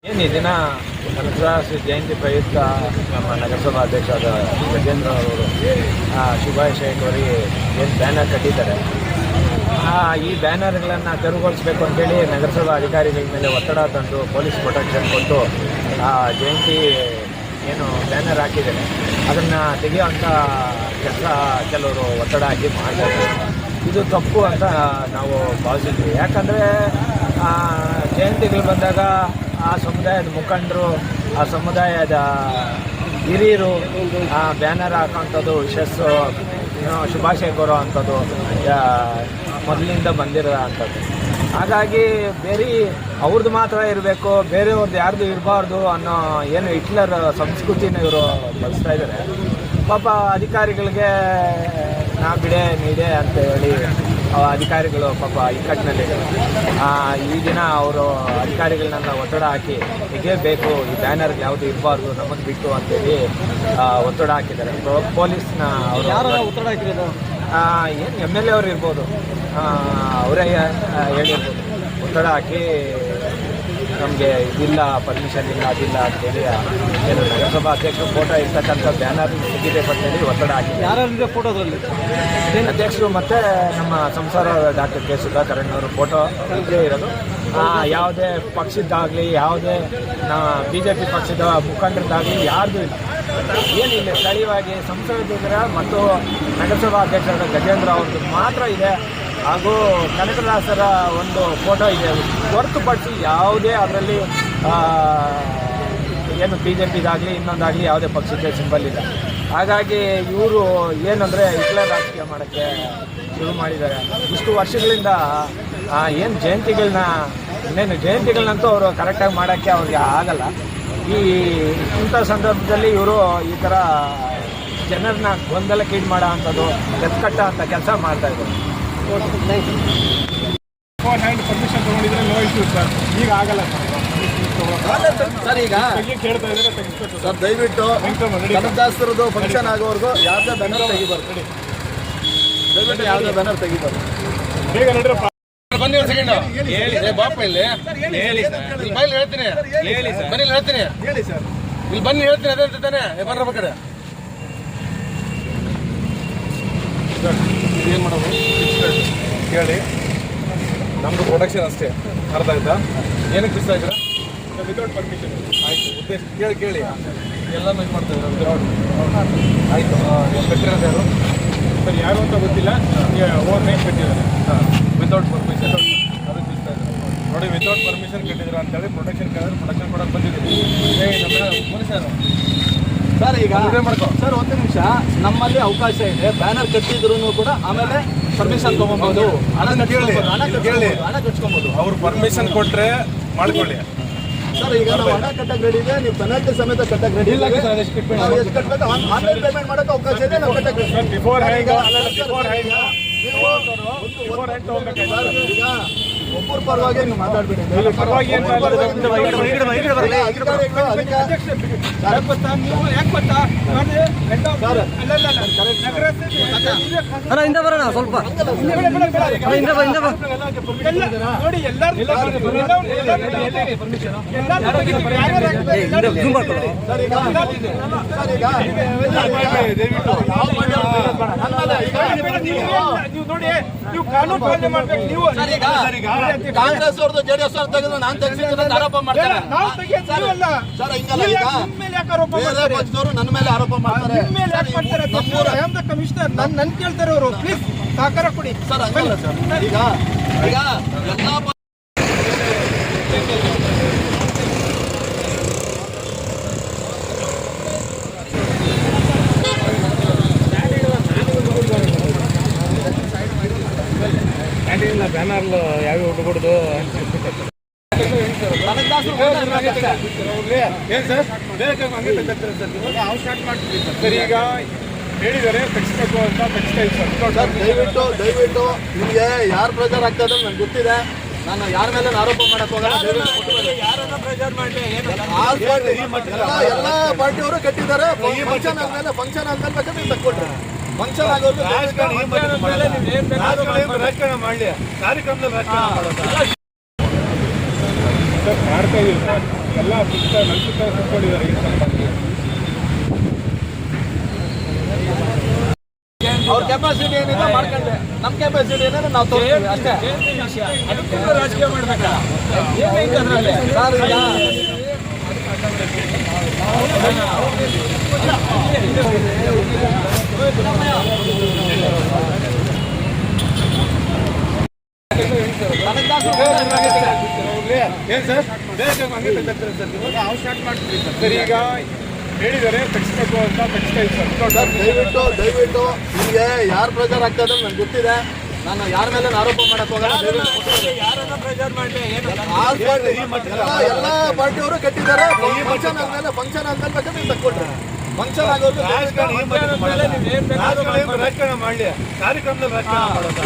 ಏನು ಈ ದಿನ ಕನಕದಾಸ ಜಯಂತಿ ಪ್ರಯುಕ್ತ ನಮ್ಮ ನಗರಸಭಾ ಅಧ್ಯಕ್ಷರಾದ ಗಜೇಂದ್ರ ಅವರು ಶುಭಾಶಯ ಕೋರಿ ಏನು ಬ್ಯಾನರ್ ಕಟ್ಟಿದ್ದಾರೆ. ಈ ಬ್ಯಾನರ್ಗಳನ್ನು ತೆರವುಗೊಳಿಸಬೇಕು ಅಂತೇಳಿ ನಗರಸಭಾ ಅಧಿಕಾರಿಗಳ ಮೇಲೆ ಒತ್ತಡ ತಂದು ಪೊಲೀಸ್ ಪ್ರೊಟೆಕ್ಷನ್ ಕೊಟ್ಟು ಜಯಂತಿ ಏನು ಬ್ಯಾನರ್ ಹಾಕಿದ್ದಾರೆ ಅದನ್ನು ತೆಗೆಯುವಂಥ ಕೆಲಸ ಕೆಲವರು ಒತ್ತಡ ಹಾಕಿ ಮಾಡ್ತಾರೆ. ಇದು ತಪ್ಪು ಅಂತ ನಾವು ಭಾವಿಸಿದ್ವಿ. ಯಾಕಂದರೆ ಜಯಂತಿಗಳು ಬಂದಾಗ ಆ ಸಮುದಾಯದ ಮುಖಂಡರು, ಆ ಸಮುದಾಯದ ಹಿರಿಯರು ಬ್ಯಾನರ್ ಹಾಕೋಂಥದ್ದು, ವಿಶಸ್ಸು ಶುಭಾಶಯ ಕೋರೋ ಅಂಥದ್ದು ಮೊದಲಿಂದ ಬಂದಿರೋ ಅಂಥದ್ದು. ಹಾಗಾಗಿ ಬೇರೆ ಅವ್ರದ್ದು ಮಾತ್ರ ಇರಬೇಕು, ಬೇರೆಯವ್ರದ್ದು ಯಾರ್ದು ಇರಬಾರ್ದು ಅನ್ನೋ ಏನು ಹಿಟ್ಲರ್ ಸಂಸ್ಕೃತಿನ ಇವರು ಬಳಸ್ತಾ ಇದ್ದಾರೆ. ಪಾಪ ಅಧಿಕಾರಿಗಳಿಗೆ ನಾ ಬಿಡೆ ನೀಡೆ ಅಂತ ಹೇಳಿ ಅಧಿಕಾರಿಗಳು ಪಾಪ ಇಕ್ಕಟ್ಟಿನಲ್ಲಿದ್ದಾರೆ. ಈ ದಿನ ಅವರು ಅಧಿಕಾರಿಗಳನ್ನೆಲ್ಲ ಒತ್ತಡ ಹಾಕಿ ತೆಗೆಯಬೇಕು, ಈ ಬ್ಯಾನರ್ಗೆ ಯಾವುದು ಇರಬಾರ್ದು, ನಮಗೆ ಬಿಟ್ಟು ಅಂತೇಳಿ ಒತ್ತಡ ಹಾಕಿದ್ದಾರೆ. ಪೊಲೀಸ್ನ ಅವರು ಒತ್ತಡ ಹಾಕಿರೋದು ಏನು MLA ಅವರು ಇರ್ಬೋದು, ಅವರೇ ಹೇಳಿರ್ಬೋದು. ಒತ್ತಡ ಹಾಕಿ ನಮಗೆ ಇದಿಲ್ಲ, ಪರ್ಮಿಷನ್ ಇಲ್ಲ, ಅದಿಲ್ಲ ಅಂತೇಳಿ ಏನು ನಗರಸಭಾ ಅಧ್ಯಕ್ಷರು ಫೋಟೋ ಇರ್ತಕ್ಕಂಥ ಬ್ಯಾನರ್ ತೆಗಿದೆ ಅಂತೇಳಿ ಒತ್ತಡ ಹಾಕಿ ಯಾರಿದೆ ಫೋಟೋದಲ್ಲಿ ಅಧ್ಯಕ್ಷರು ಮತ್ತು ನಮ್ಮ ಸಂಸಾರ ಡಾಕ್ಟರ್ ಕೆ ಸುಧಾಕರಣ್ಣವರು ಫೋಟೋ ಇದ್ದೇ ಇರೋದು. ಯಾವುದೇ ಪಕ್ಷದ್ದಾಗಲಿ, ಯಾವುದೇ BJP ಪಕ್ಷದ ಮುಖಂಡರದ್ದಾಗಲಿ ಯಾರ್ದು ಇಲ್ಲ. ಏನಿಲ್ಲ, ಸ್ಥಳೀಯವಾಗಿ ಸಂಸದರ ಮತ್ತು ನಗರಸಭಾ ಅಧ್ಯಕ್ಷರಾದ ಗಜೇಂದ್ರ ಅವ್ರದ್ದು ಮಾತ್ರ ಇದೆ. ಹಾಗೂ ಕನಕದಾಸರ ಒಂದು ಫೋಟೋ ಇದೆ. ಹೊರತುಪಡಿಸಿ ಯಾವುದೇ ಅದರಲ್ಲಿ ಏನು BJPದಾಗಲಿ ಇನ್ನೊಂದಾಗಲಿ ಯಾವುದೇ ಪಕ್ಷಕ್ಕೆ ಸಿಂಬಲ್ ಇಲ್ಲ. ಹಾಗಾಗಿ ಇವರು ಏನಂದರೆ ಹಿಟ್ಲರ್ ರಾಜಕೀಯ ಮಾಡೋಕ್ಕೆ ಶುರು ಮಾಡಿದ್ದಾರೆ. ಇಷ್ಟು ವರ್ಷಗಳಿಂದ ಏನು ಜಯಂತಿಗಳನ್ನಂತೂ ಅವರು ಕರೆಕ್ಟಾಗಿ ಮಾಡೋಕ್ಕೆ ಅವ್ರಿಗೆ ಆಗಲ್ಲ. ಇಂಥ ಸಂದರ್ಭದಲ್ಲಿ ಇವರು ಈ ಥರ ಜನರನ್ನ ಗೊಂದಲಕ್ಕೀಡು ಮಾಡೋ ಅಂಥದ್ದು, ಎತ್ಕಟ್ಟ ಅಂತ ಕೆಲಸ ಮಾಡ್ತಾಯಿದ್ದಾರೆ. ಫೋನ್ ಹ್ಯಾಂಡ್ ಪರ್ಮಿಷನ್ ತೊಗೊಂಡಿದ್ರೆ ನೋ ಇಶ್ಯೂ ಸರ್. ಈಗ ಆಗಲ್ಲ ಸರ್. ಈಗ ಕೇಳ್ತಾ ಇದ್ದಾರೆ ತೆಗಿಸ್ಬೇಕು ಸರ್. ದಯವಿಟ್ಟು ಕನಕದಾಸರದು ಫಂಕ್ಷನ್ ಆಗೋವರೆಗೂ ಯಾವುದೇ ಬ್ಯಾನರ್ ತೆಗಿಬಾರ್ದು. ದಯವಿಟ್ಟು ಯಾವುದೇ ಬ್ಯಾನರ್ ತೆಗಿಬಾರ್ದು. ಬೇಗ ನಡ್ರಿ. ಬನ್ನಿ ಒಂದು ಸೆಕೆಂಡ್ ಹೇಳಿ ಬಾಪ ಇಲ್ಲಿ ಹೇಳಿ ಇಲ್ಲಿ ಹೇಳ್ತೀನಿ, ಹೇಳಿ ಸರ್, ಬನ್ನಿ ಹೇಳ್ತೀನಿ, ಹೇಳಿ ಸರ್, ಇಲ್ಲಿ ಬನ್ನಿ ಹೇಳ್ತೀನಿ. ಅದೇ ತಾನೆ ಬರ್ರ ಕಡೆ ಏನು ಮಾಡೋದು ಕೇಳಿ. ನಮ್ಮದು ಪ್ರೊಡಕ್ಷನ್ ಅಷ್ಟೇ, ಅರ್ಥ ಆಯ್ತಾ? ಏನಕ್ಕೆ ಬಿಸ್ತಾ ಇದ್ದೀರಾ? Without permission. ಆಯಿತು, ಉದ್ದೇಶ ಕೇಳಿ. ಎಲ್ಲ ಇದು ಮಾಡ್ತಾ ಇದ್ದಾರೆ. ಆಯಿತು, ಕಟ್ಟಿರೋದು ಯಾರು ಸರ್? ಯಾರು ಅಂತ ಗೊತ್ತಿಲ್ಲ. ಓವರ್ ನೈಟ್ ಕಟ್ಟಿದ್ದಾರೆ. ವಿತೌಟ್ ಪರ್ಮಿಷನ್ ಅದಕ್ಕೆ ಬಿಸ್ತಾ ಇದ್ದಾರೆ ನೋಡಿ. ವಿತೌಟ್ ಪರ್ಮಿಷನ್ ಕಟ್ಟಿದ್ದೀರಾ ಅಂತೇಳಿ ಪ್ರೊಡಕ್ಷನ್ ಕೇಳಿದ್ರೆ ಪ್ರೊಡಕ್ಷನ್ ಕೊಡೋಕೆ ಬಂದಿದ್ದೀವಿ. ನಮ್ಮ ಮನುಷ್ಯರು ಸರ್ ಈಗ ಸರ್ ಒಂದು ನಿಮಿಷ, ನಮ್ಮಲ್ಲಿ ಅವಕಾಶ ಇದೆ. ಬ್ಯಾನರ್ ಕಟ್ಟಿದ್ರು ಕೂಡ ಆಮೇಲೆ ಪರ್ಮಿಷನ್ ತಗೊಬೋದು, ಹಣ ಕಟ್ಸ್ಕೊಬೋದು. ಅವ್ರು ಪರ್ಮಿಷನ್ ಕೊಟ್ಟರೆ ಮಾಡ್ಕೊಳ್ಳಿ ಸರ್. ಈಗ ನಾವು ಹಣ ಕಟ್ಟಕ್ಕೆ ರೆಡಿ ಇದೆ, ನೀವು ಪೆನಾಲ್ಟಿ ಸಮೇತ ಕಟ್ಟಕ್ಕೆ ರೆಡಿ ಇಲ್ಲ. ಎಷ್ಟು ಕಟ್ಟಬೇಕು? ಆನ್ಲೈನ್ ಪೇಮೆಂಟ್ ಮಾಡೋಕೆ ಅವಕಾಶ ಇದೆ, ನಾವು ಕಟ್ಟಕ್ಕೆ. ಬಿಫೋರ್ ಹ್ಯಾಂಡ್ ಈಗ ಒಬ್ಬರ ಪರವಾಗಿ ನೀವು ಮಾತಾಡ್ಬೇಡಿ. ಪರವಾಗಿ ಹಿಂದೆ ಬರೋಣ ಸ್ವಲ್ಪ. ನೋಡಿ ಎಲ್ಲರೂ ನೀವು ನೋಡಿ, ನೀವು ಕಾನೂನು ಪಾಲನೆ ಮಾಡ್ಬೇಕು. ನೀವು ಕಾಂಗ್ರೆಸ್ ಅವ್ರದ್ದು JDS ಅವ್ರು ತೆಗೆದು ನಾನು ತೆಗೆಸಿದ್ರೆ ಆರೋಪ ಮಾಡ್ತಾರೆ. ನಾವು ತೆಗೆಯೋದು ನೀವಲ್ಲ ಸರ್. ಹಿಂಗಲ್ಲ, ಈಗ ನಿಮ್ಮ ಮೇಲೆ ಯಾಕೆ ಆರೋಪ ಮಾಡ್ತಾರೆ? ಪಕ್ಷದವರು ನನ್ನ ಮೇಲೆ ಆರೋಪ ಮಾಡ್ತಾರೆ. ನಿಮ್ಮ ಮೇಲೆ ಯಾಕೆ ಮಾಡ್ತಾರೆ? I am the commissioner. ನನ್ನ ಕೇಳ್ತಾರೆ ಅವರು. ಪ್ಲೀಸ್ ಸಹಕಾರ ಕೊಡಿ ಸರ್. ಹಂಗಲ್ಲ ಸರ್. ಈಗ ಎಲ್ಲ ಕ್ಯಾಂಟೀನ್ ಬ್ಯಾನರ್ ಯಾವ್ಯಾವ ಹುಡುಗಡ್ದು ಏನು ಸರ್? ಸ್ಟಾರ್ಟ್ ಮಾಡ್ತೀವಿ ಸರ್. ಈಗ ಹೇಳಿದ್ದಾರೆ ತೆಗಿಸ್ಬೇಕು ಅಂತ ತೆಗಿಸ್ತಾ ಇದ್ದಾರೆ ಸರ್. ದಯವಿಟ್ಟು ನಿಮಗೆ ಯಾರು ಪ್ರೆಷರ್ ಆಗ್ತಾ ಇದ್ದಾರೆ ನನಗೆ ಗೊತ್ತಿದೆ. ನಾನು ಯಾರ ಮೇಲೆ ಆರೋಪ ಮಾಡಕ್ ಹೋಗಲ್ಲ. ಎಲ್ಲ ಪಾರ್ಟಿಯವರು ಕಟ್ಟಿದ್ದಾರೆ. ಫಂಕ್ಷನ್ ಆದ್ಮೇಲೆ ಬೇಕಾದ್ರೆ ನೀವು ತಕ್ಕೊಟ್ರಿ. ಫಂಕ್ಷನ್ ಆಗೋದು ರಾಜಕಾರಣ ಮಾಡಲಿ, ಕಾರ್ಯಕ್ರಮದಲ್ಲಿ ರಾಜಕಾರಣ ಮಾಡೋದು ಮಾಡ್ತಾ ಇದೀವಿ ಸರ್. ಎಲ್ಲ ನಲ್ಸುತ್ತಾ ಕೂತ್ಕೊಂಡಿದ್ದಾರೆ ಈಗ ಸ್ವಲ್ಪ. ಅವ್ರ ಕೆಪಾಸಿಟಿ ಏನಿದೆ ಮಾಡ್ಕೊಂಡೆ, ನಮ್ಮ ಕೆಪಾಸಿಟಿ ಏನಿದೆ ನಾವು ತೋರಿಸ್ತೀವಿ ಅಷ್ಟೇ. ಅದಕ್ಕೂ ರಾಜಕೀಯ ಮಾಡ್ಬೇಕಾ? ಏನೈತೆ ಅದ್ರಲ್ಲಿ? ಸರ್ ಈಗ ನನಗೆ ಏನ್ ಸರ್ ಬೇಗ ಹಂಗೆ ತೆಗ್ದಾಕ್ತಾರೆ ಸರ್ ನೀವು? ನಾವು ಸ್ಟಾರ್ಟ್ ಮಾಡ್ತೀವಿ ಸರ್. ಈಗ ಹೇಳಿದ್ದಾರೆ ತೆಗಿಸ್ಬೇಕು ಅಂತ ತೆಗಿಸ್ತಾ ಇದ್ದೀವಿ ಸರ್. ಸರ್ ದಯವಿಟ್ಟು ನಿಮಗೆ ಯಾರು ಪ್ರೆಷರ್ ಆಗ್ತದೆ ನನಗೆ ಗೊತ್ತಿದೆ. ನಾನು ಯಾರ ಮೇಲೆ ಆರೋಪ ಮಾಡಕ್ ಹೋಗಲ್ಲ. ಯಾರನ್ನ ಪ್ರೆಷರ್ ಮಾಡಲಿ? ಏನು ಎಲ್ಲ ಪಾರ್ಟಿಯವರು ಕಟ್ಟಿದ್ದಾರೆ. ಫಂಕ್ಷನ್ ಆದ್ಮೇಲೆ ಬೇಕಾದ್ರೆ ನೀವು ತಕ್ಕೊಟ್ರಿ. ಫಂಕ್ಷನ್ ಆಗೋದು ರಾಜಕಾರಣ ಮಾಡಲಿ, ಕಾರ್ಯಕ್ರಮದಲ್ಲಿ ರಾಜಕಾರಣ ಮಾಡೋದು.